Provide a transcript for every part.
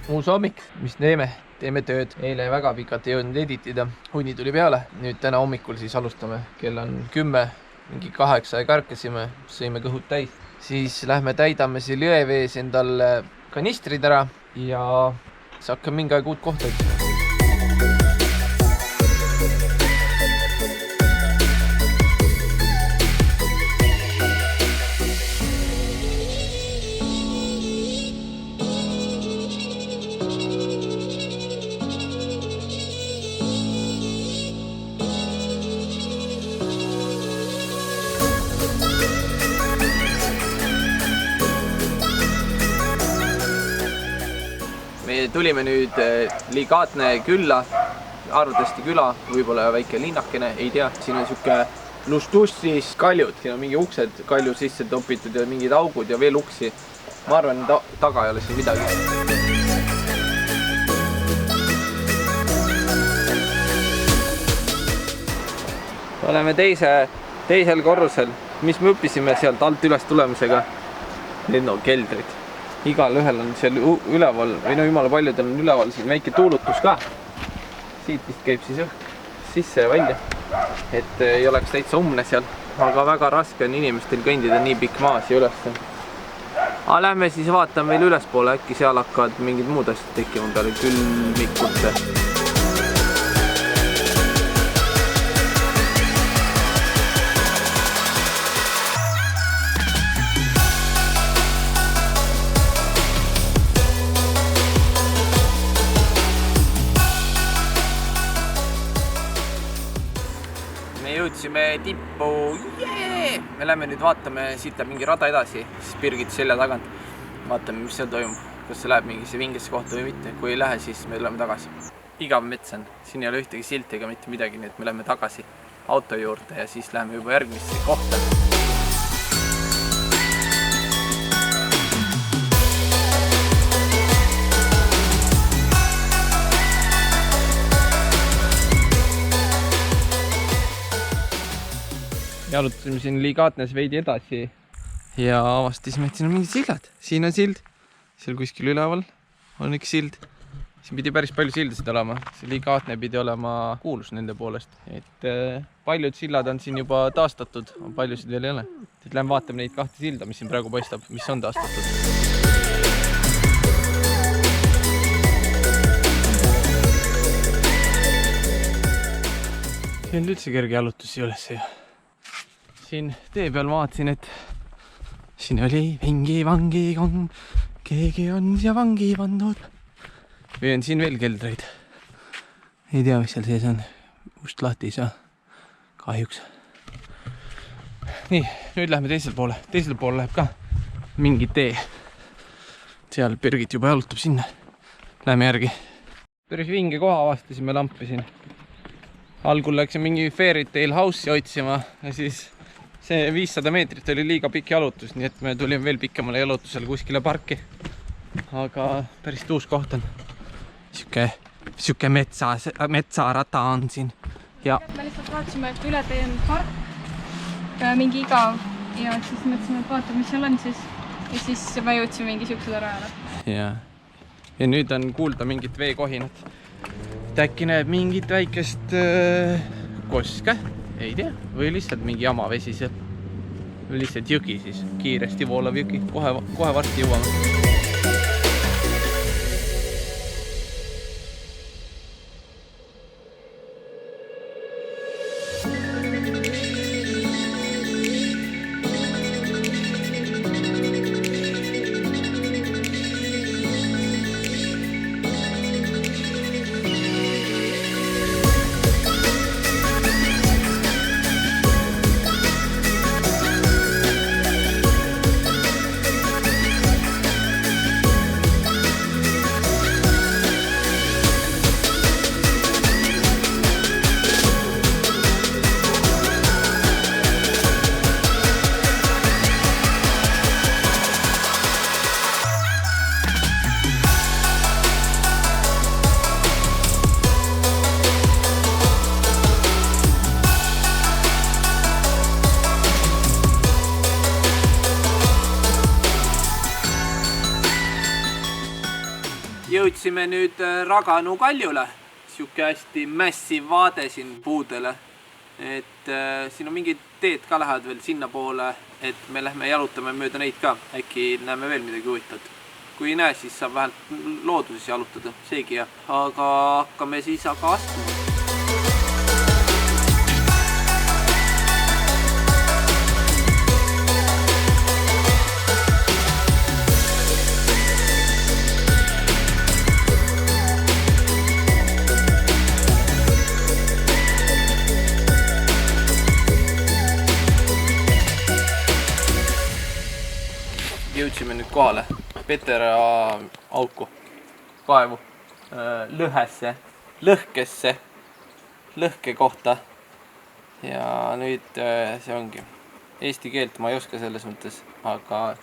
Uus hommik, mis teeme tööd. Eile väga pikalt ei jõudnud editida. Uni tuli peale. Nüüd täna hommikul siis alustame. Kell on 10, mingi 8 ja karkasime. Sõime kõhud täis. Siis lähme täidame siin jõevees endal kanistrid ära ja siis hakkame mingi aeg uut kohta. Me tulime nüüd Ligatne külla, Arvdasti küla, võib-olla väike linnakene, ei tea. Siin on siuke lustussis kaljud, siin on mingi uksed kalju sisse topitud ja mingid augud ja veel uksi. Ma arvan, taga ei ole siin midagi. Oleme teisel korrusel, mis me õppisime sealt alt üles tulemisega. Need on keldrid. Igal ühel on seal üleval, või no jumala paljudel on üleval siin väike tuulutus ka. Siit vist käib siis õhk sisse ja välja, et ei oleks täitsa umbne seal. Aga väga raske on inimestel kõndida nii pikk maas ja ülesse. Aga lähme siis vaatame veel ülespoole, äkki seal hakkavad mingid muud asjad tekkima peale külmikusse. Jõudsime tippu, me lähme nüüd vaatame, siit läheb mingi rada edasi, siis Birgit selja tagant. Vaatame, mis seal toimub, kas see läheb mingisse vingesse kohta või mitte. Kui ei lähe, siis me tuleme tagasi. Igav mets on, siin ei ole ühtegi silti ega mitte midagi, nii et me lähme tagasi auto juurde ja siis läheme juba järgmisse kohta. Jalutasime siin Ligatnes veidi edasi ja avastasime, et siin on mingid sillad. Siin on sild, seal kuskil üleval on üks sild. Siin pidi päris palju sildasid olema. See Ligatne pidi olema kuulus nende poolest. Et paljud sillad on siin juba taastatud, paljusid veel ei ole. Et lähme vaatame neid kahte silda, mis siin praegu paistab, mis on taastatud. See on üldse kerge jalutusi üles ja siin tee peal vaatasin, et siin oli vangi kong, keegi on siia vangi pandud. Või on siin veel keldreid. Ei tea, mis seal sees on. Ust lahti ei saa. Kahjuks. Nii, nüüd lähme teisel poole. Teisel pool läheb ka mingi tee. Seal Birgit juba jalutab sinna. Lähme järgi. Päris vinge koha avastasime lampi siin. Algul läksin mingi Fairy Tale House'i otsima ja siis see 500 meetrit oli liiga pikk jalutus, nii et me tulime veel pikemale jalutusele kuskile parki. Aga päris tuus koht on. Siuke metsarata on siin. Ja me lihtsalt vaatasime, et üle tee on park, mingi igav ja siis mõtlesime, et vaatame, mis seal on siis. Ja siis me jõudsime mingi siuksele rajale. Ja nüüd on kuulda mingit veekohinat. Äkki näeb mingit väikest koske. Ei tea, või lihtsalt mingi jama vesi seal. Või lihtsalt jõgi siis, kiiresti voolav jõgi. Kohe varsti jõuame. Jõudsime nüüd Raganu kaljule. Siuke hästi massive vaade siin puudele. Et siin on mingid teed ka lähevad veel sinna poole, et me lähme jalutame mööda neid ka. Äkki näeme veel midagi huvitavat. Kui ei näe, siis saab vähemalt looduses jalutada. Seegi jah. Aga hakkame siis aga astuma. Jõudsime nüüd kohale Petera auku, kaevu, lõhesse, lõhkesse, lõhke kohta. Ja nüüd see ongi. Eesti keelt ma ei oska selles mõttes, aga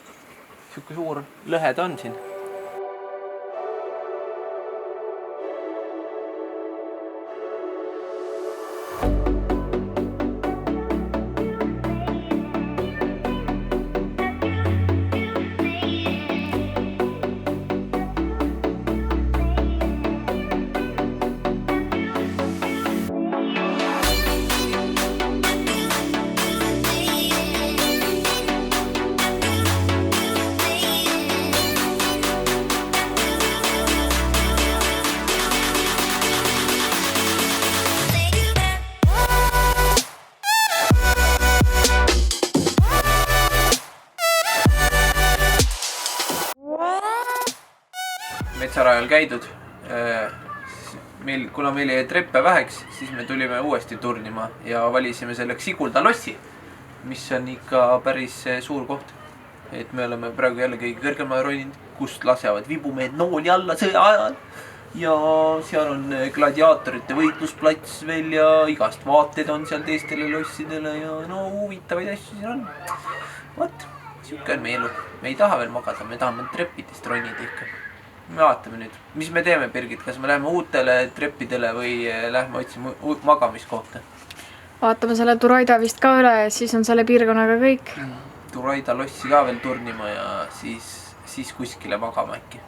siuke suur lõhe ta on siin. Metsarajal käidud. Kuna meil jäi treppe väheks, siis me tulime uuesti turnima ja valisime selleks Sigulda lossi, mis on ikka päris suur koht. Et me oleme praegu jälle kõige kõrgema roninud, kust lasevad vibumehed nooli alla sõja ajal. Ja seal on gladiaatorite võitlusplats veel ja igast vaated on seal teistele lossidele ja no huvitavaid asju siin on. Võt, siuke on meie elu. Me ei taha veel magada, me tahame treppidest ronida ikka. Me vaatame nüüd. Mis me teeme, Birgit? Kas me läheme uutele treppidele või lähme otsime magamiskohta? Vaatame selle Turaida vist ka üle ja siis on selle piirkonnaga kõik. Turaida lossi ka veel turnima ja siis kuskile magama äkki.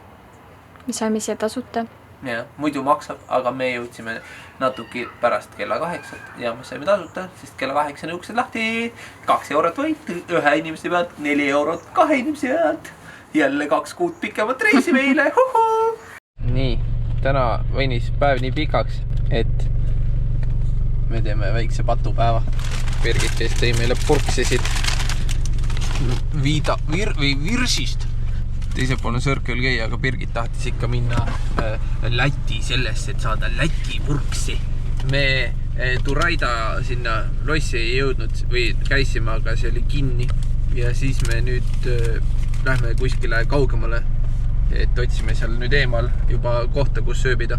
Me saime siia tasuta. Ja, muidu maksab, aga me jõudsime natuke pärast kella 8 ja me saime tasuta, sest kella 8 on uksed lahti. 2 eurot võit, 1 inimese pealt, 4 eurot 2 inimese pealt. Jälle 2 kuud pikemat reisi meile. Nii, täna võinis päev nii pikaks, et me teeme väikse patupäeva. Birgit kes tõi meile purksisid virsist. Teisel pool on Circle K, aga Birgit tahtis ikka minna Läti sellesse, et saada Läti purksi. Me Turaida sinna lossi ei jõudnud või käisime, aga see oli kinni. Ja siis me nüüd lähme kuskile kaugemale, et otsime seal nüüd eemal juba kohta, kus sööbida.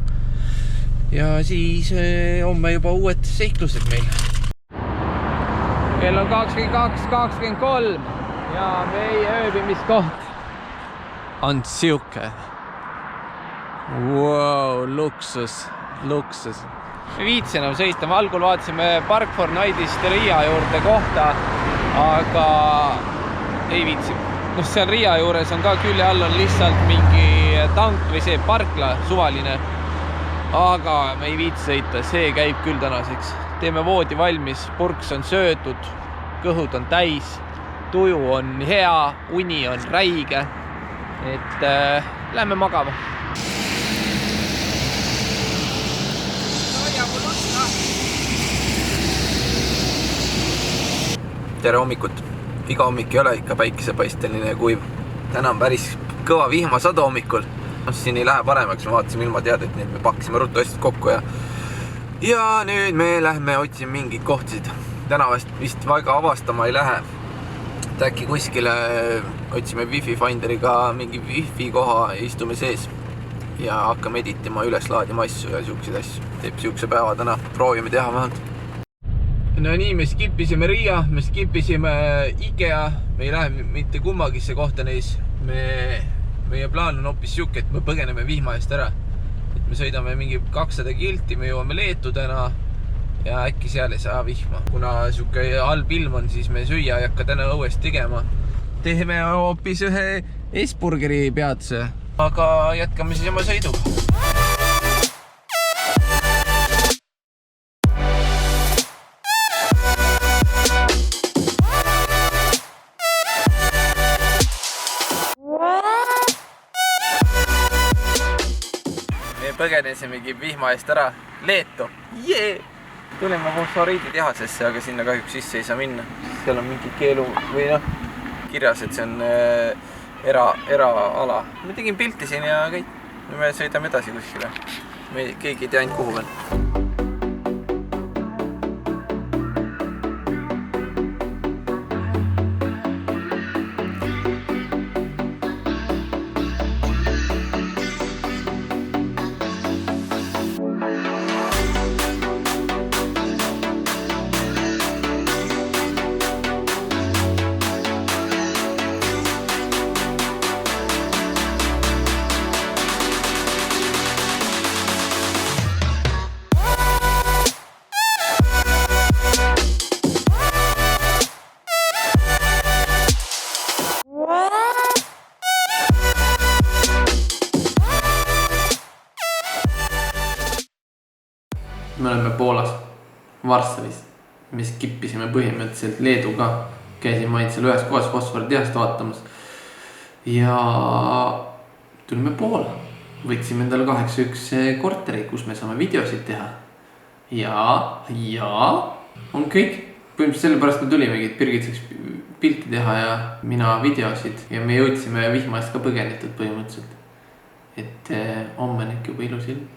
Ja siis homme juba uued seiklused meil. Kell on 22:23 ja meie ööbimiskoht on siuke. Wow, luksus. Me viitsi enam sõita, me algul vaatasime Park for Night'ist Riia juurde kohta, aga ei viitsi. Seal Riia juures on ka külje all on lihtsalt mingi tank või see parkla suvaline. Aga me ei viitsi sõita, see käib küll tänaseks. Teeme voodi valmis, purks on söödud, kõhud on täis, tuju on hea, uni on räige. Et lähme magama. Tere hommikut! Iga hommik ei ole ikka päikesepaisteline ja kuiv. Täna on päris kõva vihmasadu hommikul. Siin ei lähe paremaks, me vaatasime ilma teadet, nii et me pakkisime ruttu asjad kokku ja nüüd me lähme otsime mingeid kohtasid. Täna vist väga avastama ei lähe. Äkki kuskile otsime Wi-Fi Finderiga mingi Wi-Fi koha ja istume sees ja hakkame editima, üles laadima asju ja siukseid asju. Teeb siukse päeva täna, proovime teha vähemalt. No nii, me skipisime Riia, me skipisime Ikea, me ei lähe mitte kummagisse kohta neis. Meie plaan on hoopis siuke, et me põgeneme vihma eest ära. Et me sõidame mingi 200 kilti, me jõuame Leetu täna ja äkki seal ei saa vihma. Kuna siuke halb ilm on, siis me süüa ei hakka täna õuest tegema. Teeme hoopis ühe Esburgeri peatuse. aga jätkame siis oma sõidu. Me põgenesimegi vihma eest ära Leetu. Tulime fosforiidi tehasesse, aga sinna kahjuks sisse ei saa minna. Seal on mingi keelu või kirjas, et see on eraala. Me tegin pilti siin ja kõik. Me sõidame edasi kuskile. Keegi ei tea ainult kuhu veel. Me oleme Poolas, Varssavis. Me skippisime põhimõtteliselt Leeduga. Käisime ainult seal ühes kohas fosforitehast vaatamas. Ja tulime Poola. Võtsime endale 8-1 korteri, kus me saame videosid teha. Ja on kõik. Põhimõtteliselt sellepärast me tulimegi, et Birgit saaks pilti teha ja mina videosid. Ja me jõudsime vihmast ka põgenetud põhimõtteliselt. Et homme on ikka juba ilus ilm.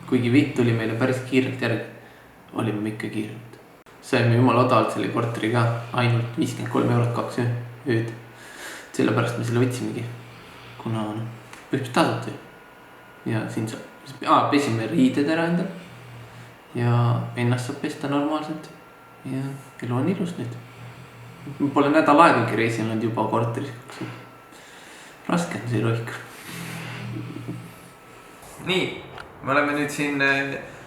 Kuigi viht tuli meile päris kiirelt järgi, olime me ikka kiirelt. Saime jumala odavalt selle korteri ka, ainult 53 eurot 2 ööd. Sellepärast me selle võtsimegi, kuna võiks tasuta. Ja siin saab, pesime riided ära endal ja ennast saab pesta normaalselt. Ja elu on ilus nüüd. Me pole nädal aegagi reisinud juba korteris. Raske on see elu ikka. Nii. Me oleme nüüd siin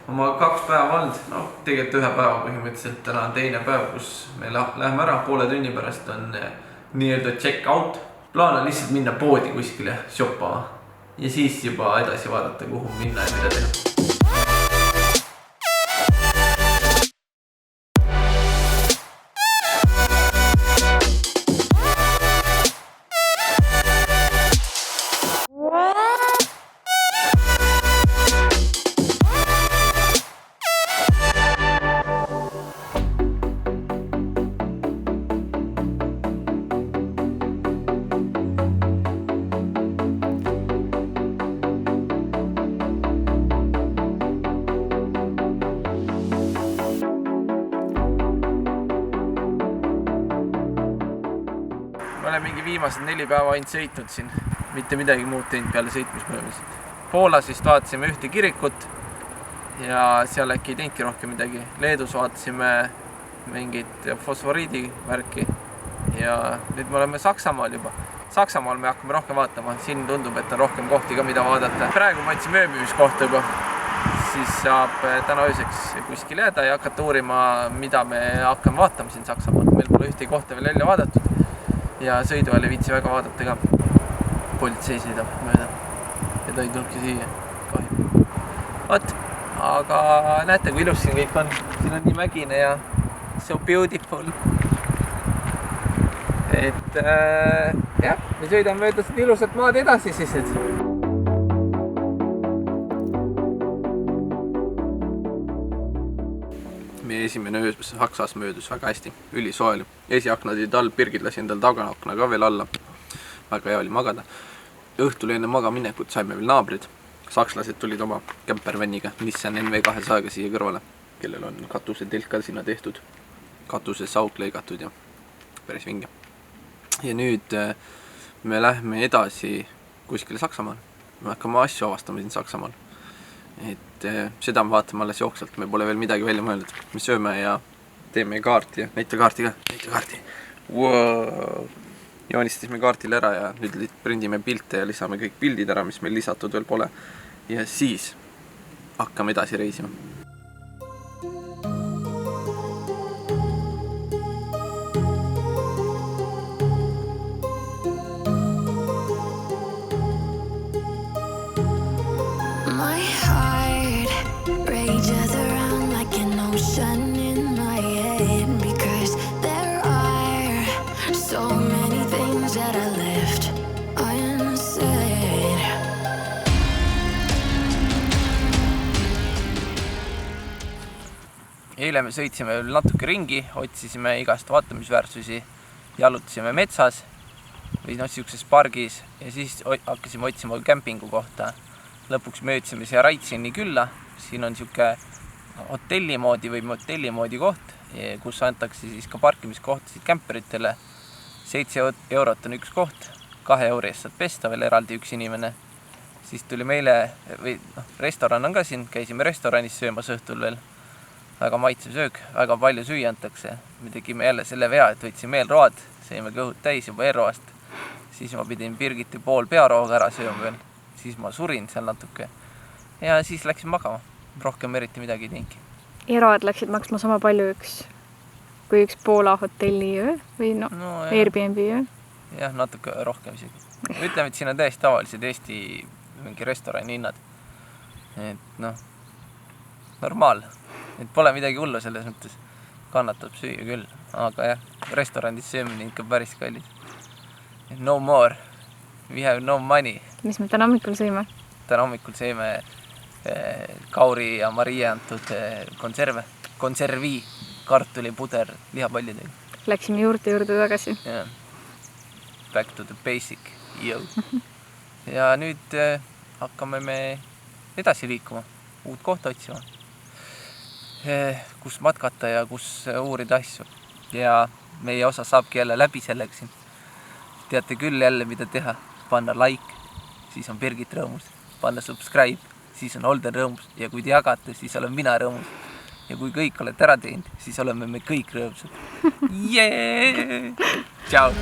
oma 2 päeva olnud, tegelikult 1 päeva põhimõtteliselt. Täna on teine päev, kus me läheme ära, poole tunni pärast on nii-öelda check out. Plaan on lihtsalt minna poodi kuskile shoppama ja siis juba edasi vaadata, kuhu minna ja mida teha. Me oleme mingi viimased 4 päeva ainult sõitnud siin, mitte midagi muud teinud peale sõitmismõõmisid. Poolas vist vaatasime ühte kirikut ja seal äkki ei teinudki rohkem midagi. Leedus vaatasime mingit fosforiidi värki ja nüüd me oleme Saksamaal juba. Saksamaal me hakkame rohkem vaatama, siin tundub, et on rohkem kohti ka mida vaadata. Praegu ma otsime öömüümiskohta juba, siis saab täna ööseks kuskil jääda ja hakata uurima, mida me hakkame vaatama siin Saksamaal. Meil pole ühte kohta veel välja vaadatud. Ja sõidu ajal ei viitsi väga vaadata ka. Politsei sõidab mööda. Ja ta ei tulnudki siia. Kahju. Võt, aga näete, kui ilus siin kõik on. Siin on nii mägine ja so beautiful. Et jah, me sõidame mööda seda ilusat maad edasi siis. Meie esimene öö Saksas möödus väga hästi, ülisoe oli. Esiaknad olid all, Birgit lasi endal tagaakna ka veel alla. Väga hea oli magada. Õhtul enne magaminekut saime veel naabrid. Sakslased tulid oma kämpervänniga, Nissan NV200-ga siia kõrvale, kellel on katusetelk ka sinna tehtud. Katuses auk lõigatud ja päris vinge. Ja nüüd me lähme edasi kuskile Saksamaal. Me hakkame asju avastama siin Saksamaal. Et seda me vaatame alles jooksvalt, me pole veel midagi välja mõeldud. Me sööme ja teeme kaarti ja näita kaarti ka, näita kaarti. Wow. Joonistasime kaartile ära ja nüüd prindime pilte ja lisame kõik pildid ära, mis meil lisatud veel pole. Ja siis hakkame edasi reisima. things that I left unsaid. Eile me sõitsime veel natuke ringi, otsisime igast vaatamisväärsusi, jalutasime metsas või siukses pargis ja siis hakkasime otsima kämpingu kohta. Lõpuks me jõudsime siia Raitsini külla, siin on siuke hotelli moodi või motelli moodi koht, kus antakse siis ka parkimiskohtasid kämperitele. 7 eurot on üks koht, 2 euro eest saad pesta veel eraldi üks inimene. Siis tuli meile, restoran on ka siin, käisime restoranis söömas õhtul veel. Väga maitsev söök, väga palju süüa antakse. Me tegime jälle selle vea, et võtsime eelroad, sõime kõhud täis juba eelroast. Siis ma pidin Birgiti pool pearooga ära sööma veel. Siis ma surin seal natuke. Ja siis läksin magama. Rohkem eriti midagi ei teingi. Eroad läksid maksma sama palju kui üks Poola hotelli öö või Airbnb öö? Jah, natuke rohkem isegi. Ütleme, et siin on täiesti tavalised Eesti mingi restorani hinnad. Et normaal. Et pole midagi hullu selles mõttes. Kannatab süüa küll. Aga jah, restorandis söömine ikka päris kallis. No more. We have no money. Mis me täna hommikul sõime? Täna hommikul sõime Kauri ja Maria antud konservi, kartuli, puder, lihapallidega. Läksime juurde tagasi. Yeah. Back to the basic. Yo. Ja nüüd hakkame me edasi liikuma. Uut kohta otsima. Kus matkata ja kus uurida asju. Ja meie osa saabki jälle läbi selleks siin. Teate küll jälle, mida teha. Panna like, siis on Birgit rõõmus. Panna subscribe, siis on Holden rõõmus. Ja kui te jagate, siis olen mina rõõmus. Ja kui kõik olete ära teinud, siis oleme me kõik rõõmsad. Yeah! Ciao!